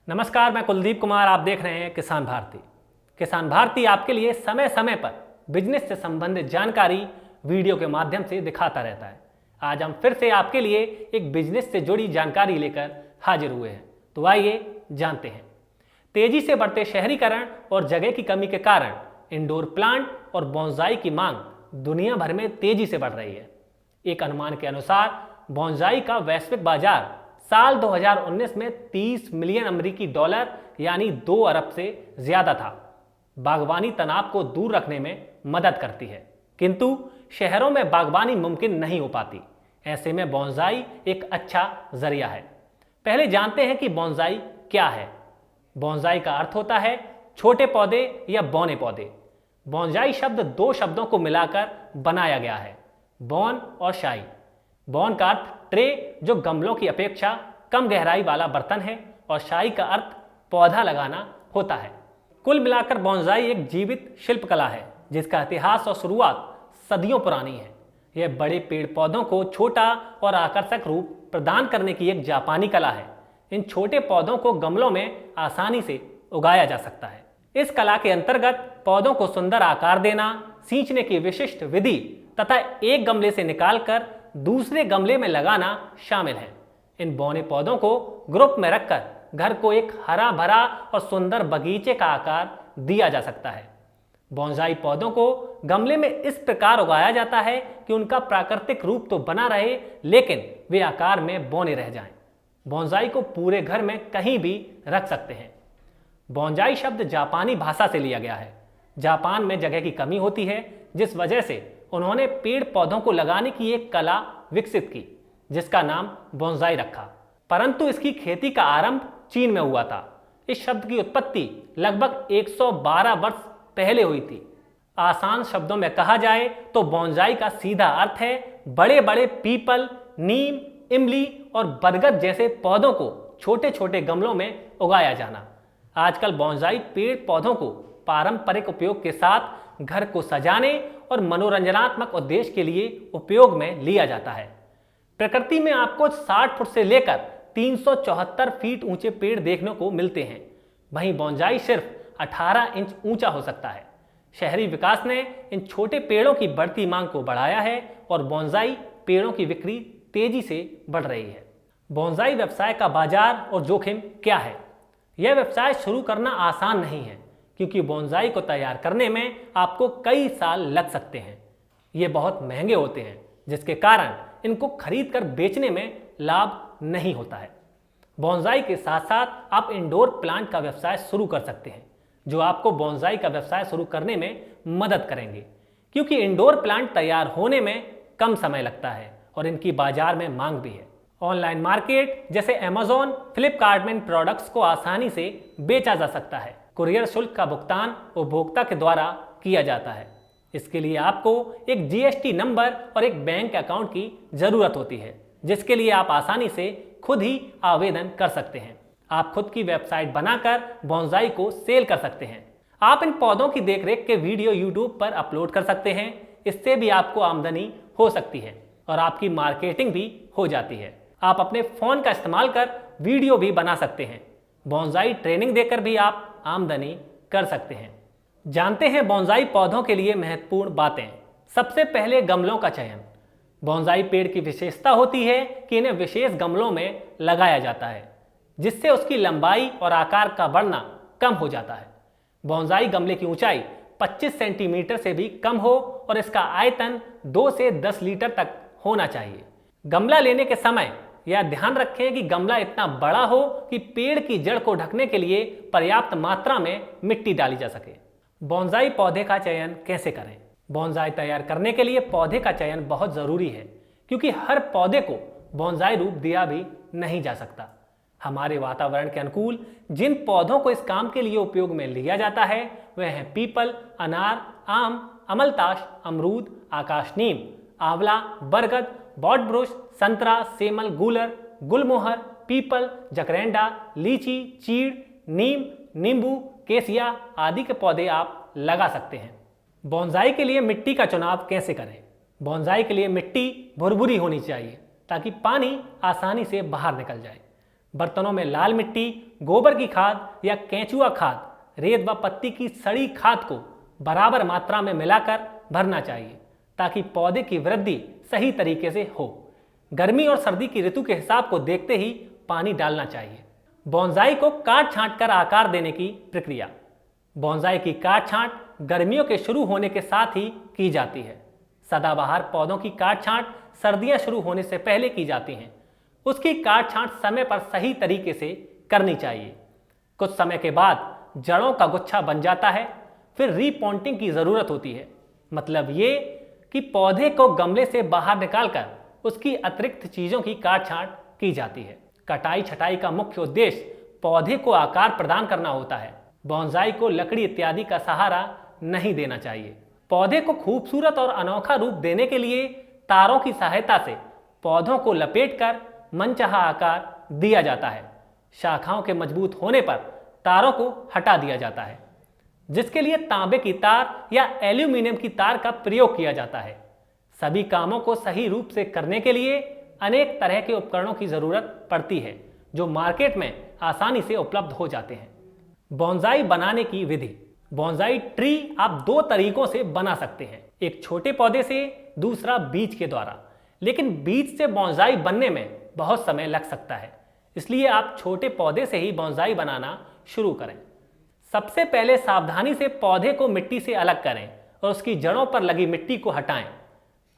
नमस्कार, मैं कुलदीप कुमार। आप देख रहे हैं किसान भारती। किसान भारती आपके लिए समय समय पर बिजनेस से संबंधित जानकारी वीडियो के माध्यम से दिखाता रहता है। आज हम फिर से आपके लिए एक बिजनेस से जुड़ी जानकारी लेकर हाजिर हुए हैं। तो आइए जानते हैं। तेजी से बढ़ते शहरीकरण और जगह की कमी के कारण इंडोर प्लांट और बोनसाई की मांग दुनिया भर में तेजी से बढ़ रही है। एक अनुमान के अनुसार बोनसाई का वैश्विक बाजार साल 2019 में 30 मिलियन अमेरिकी डॉलर यानी 2 अरब से ज्यादा था। बागवानी तनाव को दूर रखने में मदद करती है, किंतु शहरों में बागवानी मुमकिन नहीं हो पाती। ऐसे में बोनसाई एक अच्छा जरिया है। पहले जानते हैं कि बोनसाई क्या है। बोनसाई का अर्थ होता है छोटे पौधे या बौने पौधे। बोनसाई शब्द 2 शब्दों को मिलाकर बनाया गया है, बौन और शाई। बौन का अर्थ ट्रे, जो गमलों की अपेक्षा कम गहराई वाला बर्तन है, और शाई का अर्थ पौधा लगाना होता है। कुल मिलाकर बोनसाई एक जीवित शिल्पकला है जिसका इतिहास और शुरुआत सदियों पुरानी है। यह बड़े पेड़ पौधों को छोटा और आकर्षक रूप प्रदान करने की एक जापानी कला है। इन छोटे पौधों को गमलों में आसानी से उगाया जा सकता है। इस कला के अंतर्गत पौधों को सुंदर आकार देना, सींचने की विशिष्ट विधि तथा एक गमले से निकालकर दूसरे गमले में लगाना शामिल है। इन बौने पौधों को ग्रुप में रखकर घर को एक हरा भरा और सुंदर बगीचे का आकार दिया जा सकता है। बोनसाई पौधों को गमले में इस प्रकार उगाया जाता है कि उनका प्राकृतिक रूप तो बना रहे, लेकिन वे आकार में बौने रह जाएं। बोनसाई को पूरे घर में कहीं भी रख सकते हैं। बोनसाई शब्द जापानी भाषा से लिया गया है। जापान में जगह की कमी होती है, जिस वजह से उन्होंने पेड़ पौधों को लगाने की एक कला विकसित की जिसका नाम बोनसाई रखा। परंतु इसकी खेती का आरंभ चीन में हुआ था। इस शब्द की उत्पत्ति लगभग 112 वर्ष पहले हुई थी। आसान शब्दों में कहा जाए तो बोनसाई का सीधा अर्थ है बड़े बड़े पीपल, नीम, इमली और बरगद जैसे पौधों को छोटे छोटे गमलों में उगाया जाना। आजकल बोनसाई पेड़ पौधों को पारंपरिक उपयोग के साथ घर को सजाने और मनोरंजनात्मक उद्देश्य के लिए उपयोग में लिया जाता है। प्रकृति में आपको 60 फुट से लेकर 374 फीट ऊंचे पेड़ देखने को मिलते हैं। वहीं बोनसाई सिर्फ 18 इंच ऊंचा हो सकता है। शहरी विकास ने इन छोटे पेड़ों की बढ़ती मांग को बढ़ाया है और बोनसाई पेड़ों की बिक्री तेजी से बढ़ रही है। बोनसाई व्यवसाय का बाजार और जोखिम क्या है? यह व्यवसाय शुरू करना आसान नहीं है, क्योंकि बोनसाई को तैयार करने में आपको कई साल लग सकते हैं। ये बहुत महंगे होते हैं, जिसके कारण इनको खरीद कर बेचने में लाभ नहीं होता है। बोनसाई के साथ साथ आप इंडोर प्लांट का व्यवसाय शुरू कर सकते हैं, जो आपको बोनसाई का व्यवसाय शुरू करने में मदद करेंगे, क्योंकि इंडोर प्लांट तैयार होने में कम समय लगता है और इनकी बाजार में मांग भी है। ऑनलाइन मार्केट जैसे अमेज़न, फ्लिपकार्ट में इन प्रोडक्ट्स को आसानी से बेचा जा सकता है। कुरियर शुल्क का भुगतान उपभोक्ता के द्वारा किया जाता है। इसके लिए आपको एक जीएसटी नंबर और एक बैंक अकाउंट की जरूरत होती है, जिसके लिए आप आसानी से खुद ही आवेदन कर सकते हैं। आप खुद की वेबसाइट बनाकर बोनसाई को सेल कर सकते हैं। आप इन पौधों की देखरेख के वीडियो यूट्यूब पर अपलोड कर सकते हैं। इससे भी आपको आमदनी हो सकती है और आपकी मार्केटिंग भी हो जाती है। आप अपने फोन का इस्तेमाल कर वीडियो भी बना सकते हैं। बोनसाई ट्रेनिंग देकर भी आप आमदनी कर सकते हैं। जानते हैं बोनसाई पौधों के लिए महत्वपूर्ण बातें। सबसे पहले गमलों का चयन। बोनसाई पेड़ की विशेषता होती है कि इन्हें विशेष गमलों में लगाया जाता है, जिससे उसकी लंबाई और आकार का बढ़ना कम हो जाता है। बोनसाई गमले की ऊंचाई 25 सेंटीमीटर से भी कम हो और इसका आयतन 2 से 10 लीटर तक होना चाहिए। गमला लेने के समय यह ध्यान रखें कि गमला इतना बड़ा हो कि पेड़ की जड़ को ढकने के लिए पर्याप्त मात्रा में मिट्टी डाली जा सके। बोनसाई पौधे का चयन कैसे करें? बोनसाई तैयार करने के लिए पौधे का चयन बहुत जरूरी है, क्योंकि हर पौधे को बोनसाई रूप दिया भी नहीं जा सकता। हमारे वातावरण के अनुकूल जिन पौधों को इस काम के लिए उपयोग में लिया जाता है वह हैं पीपल, अनार, आम, अमलताश, अमरूद, आकाशनीम, आंवला, बरगद, बॉटब्रुश, संतरा, सेमल, गूलर, गुलमोहर, पीपल, जकरेंडा, लीची, चीड़, नीम, नींबू, केसिया आदि के पौधे आप लगा सकते हैं। बोनसाई के लिए मिट्टी का चुनाव कैसे करें? बोनसाई के लिए मिट्टी भुरभुरी होनी चाहिए ताकि पानी आसानी से बाहर निकल जाए। बर्तनों में लाल मिट्टी, गोबर की खाद या केंचुआ खाद, रेत व पत्ती की सड़ी खाद को बराबर मात्रा में मिलाकर भरना चाहिए ताकि पौधे की वृद्धि सही तरीके से हो। गर्मी और सर्दी की ऋतु के हिसाब को देखते ही पानी डालना चाहिए। बोंसाई को काट छांट कर आकार देने की प्रक्रिया। बोंसाई की काट छांट गर्मियों के शुरू होने के साथ ही की जाती है। सदाबहार पौधों की काट छांट सर्दियां शुरू होने से पहले की जाती हैं। उसकी काट छांट समय पर सही तरीके से करनी चाहिए। कुछ समय के बाद जड़ों का गुच्छा बन जाता है, फिर रीपॉन्टिंग की जरूरत होती है। मतलब ये कि पौधे को गमले से बाहर निकालकर उसकी अतिरिक्त चीजों की काट छांट की जाती है। कटाई छटाई का मुख्य उद्देश्य पौधे को आकार प्रदान करना होता है। बोंसाई को लकड़ी इत्यादि का सहारा नहीं देना चाहिए। पौधे को खूबसूरत और अनोखा रूप देने के लिए तारों की सहायता से पौधों को लपेटकर मनचाहा आकार दिया जाता है। शाखाओं के मजबूत होने पर तारों को हटा दिया जाता है, जिसके लिए तांबे की तार या एल्यूमिनियम की तार का प्रयोग किया जाता है। सभी कामों को सही रूप से करने के लिए अनेक तरह के उपकरणों की जरूरत पड़ती है, जो मार्केट में आसानी से उपलब्ध हो जाते हैं। बोंसाई बनाने की विधि। बोंसाई ट्री आप दो तरीकों से बना सकते हैं, एक छोटे पौधे से, दूसरा बीज के द्वारा। लेकिन बीज से बोंसाई बनने में बहुत समय लग सकता है, इसलिए आप छोटे पौधे से ही बोंसाई बनाना शुरू करें। सबसे पहले सावधानी से पौधे को मिट्टी से अलग करें और उसकी जड़ों पर लगी मिट्टी को हटाएं।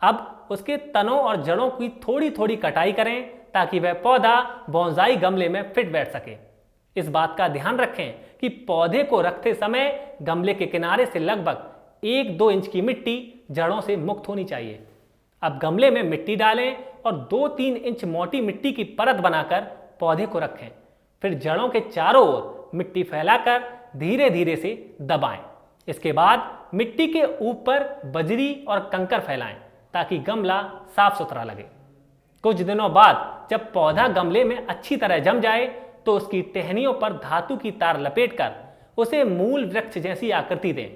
अब उसके तनों और जड़ों की थोड़ी थोड़ी कटाई करें ताकि वह पौधा बोंसाई गमले में फिट बैठ सके। इस बात का ध्यान रखें कि पौधे को रखते समय गमले के किनारे से लगभग 1-2 इंच की मिट्टी जड़ों से मुक्त होनी चाहिए। अब गमले में मिट्टी डालें और 2-3 इंच मोटी मिट्टी की परत बनाकर पौधे को रखें। फिर जड़ों के चारों ओर मिट्टी फैलाकर धीरे धीरे से दबाएं। इसके बाद मिट्टी के ऊपर बजरी और कंकर फैलाएं ताकि गमला साफ सुथरा लगे। कुछ दिनों बाद जब पौधा गमले में अच्छी तरह जम जाए तो उसकी टहनियों पर धातु की तार लपेटकर उसे मूल वृक्ष जैसी आकृति दें।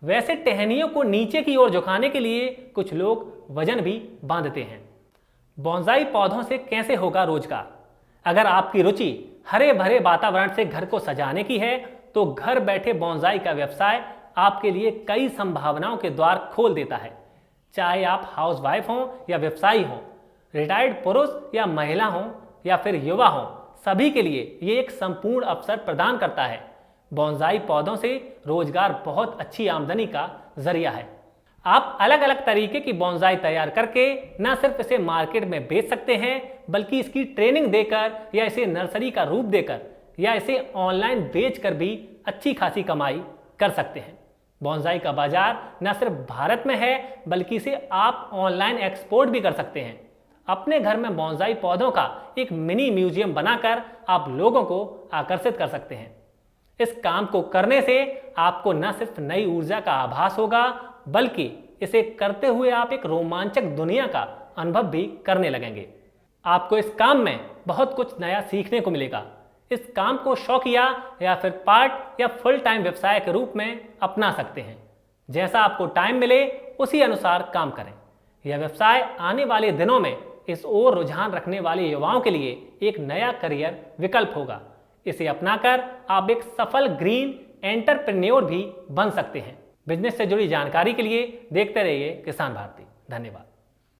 वैसे टहनियों को नीचे की ओर झुकाने के लिए कुछ लोग वजन भी बांधते हैं। बोंसाई पौधों से कैसे होगा रोजगार? अगर आपकी रुचि हरे भरे वातावरण से घर को सजाने की है तो घर बैठे बोंसाई का व्यवसाय आपके लिए कई संभावनाओं के द्वार खोल देता है। चाहे आप हाउसवाइफ हों या व्यवसायी हों, रिटायर्ड पुरुष या महिला हों या फिर युवा हों, सभी के लिए ये एक संपूर्ण अवसर प्रदान करता है। बोंसाई पौधों से रोजगार बहुत अच्छी आमदनी का जरिया है। आप अलग अलग तरीके की बोंसाई तैयार करके न सिर्फ इसे मार्केट में बेच सकते हैं, बल्कि इसकी ट्रेनिंग देकर या इसे नर्सरी का रूप देकर या इसे ऑनलाइन बेचकर भी अच्छी खासी कमाई कर सकते हैं। बोंसाई का बाजार न सिर्फ भारत में है, बल्कि इसे आप ऑनलाइन एक्सपोर्ट भी कर सकते हैं। अपने घर में बोंसाई पौधों का एक मिनी म्यूजियम बनाकर आप लोगों को आकर्षित कर सकते हैं। इस काम को करने से आपको न सिर्फ नई ऊर्जा का आभास होगा, बल्कि इसे करते हुए आप एक रोमांचक दुनिया का अनुभव भी करने लगेंगे। आपको इस काम में बहुत कुछ नया सीखने को मिलेगा। इस काम को शौकिया या फिर पार्ट या फुल टाइम व्यवसाय के रूप में अपना सकते हैं। जैसा आपको टाइम मिले उसी अनुसार काम करें। यह व्यवसाय आने वाले दिनों में इस ओर रुझान रखने वाले युवाओं के लिए एक नया करियर विकल्प होगा। इसे अपनाकर आप एक सफल ग्रीन एंटरप्रेन्योर भी बन सकते हैं। बिजनेस से जुड़ी जानकारी के लिए देखते रहिए किसान भारती। धन्यवाद।